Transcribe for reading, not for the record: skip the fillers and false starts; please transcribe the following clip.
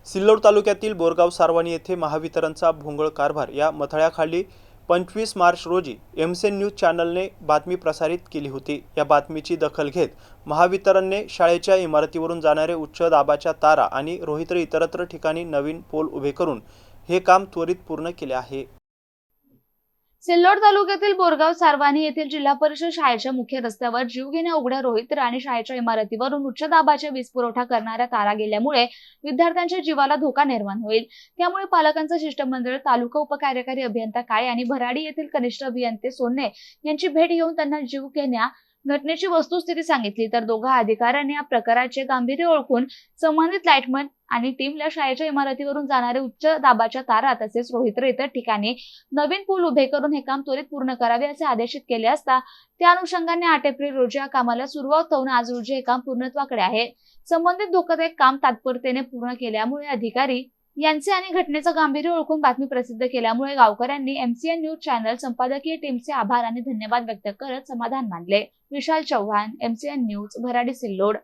सिल्लोड तालुक्यातील बोरगाव सारवानी येथे महावितरणचा भोंगळ कारभार या मथळ्याखाली 25 मार्च रोजी एमसेन न्यूज चॅनलने बातमी प्रसारित केली होती। या बातमीची दखल घेत महावितरणने शाळेच्या इमारतीवरून जाणारे उच्च दाबाच्या तारा आणि रोहित्र इतरत्र ठिकाणी नवीन पोल उभे करून हे काम त्वरित पूर्ण केले आहे। सिल्लोड तालुक्यातील बोरगाव सारवानी येथील जिल्हा परिषद शाळेच्या मुख्य रस्त्यावर जीवघेण्या उघड्या रोहित्र आणि शाळेच्या इमारतीवरून उच्च दाबाचे वीज पुरवठा करणाऱ्या तारा गेल्यामुळे विद्यार्थ्यांच्या जीवाला धोका निर्माण होईल। त्यामुळे पालकांचं शिष्टमंडळ तालुका उपकार्यकारी अभियंता काळे आणि भराडी येथील कनिष्ठ अभियंते सोन्ने यांची भेट घेऊन त्यांना जीवघेण्या घटनेची वस्तुस्थिती सांगितली, तर दोघा अधिकाऱ्यांनी या प्रकाराचे गांभीर्य ओळखून संबंधित लाईटमन आणि टीमला शाळेच्या इमारतीवरून जाणारे उच्च दाबाच्या तारा तसेच रोहित्र इतर ठिकाणी नवीन पूल उभे करून हे काम त्वरित पूर्ण करावे असे आदेशित केले असता त्या अनुषंगाने 8 एप्रिल रोजी या कामाला सुरुवात होऊन आज रोजी हे काम पूर्णत्वाकडे आहे। संबंधित धोकादायक काम तात्परतेने पूर्ण केल्यामुळे अधिकारी यांचे आणि घटनेचं गांभीर्य ओळखून बातमी प्रसिद्ध केल्यामुळे गावकऱ्यांनी एमसीएन न्यूज चॅनल संपादकीय टीमचे आभार आणि धन्यवाद व्यक्त करत समाधान मानले। विशाल चव्हाण, एमसीएन न्यूज, भराडी, सिल्लोड।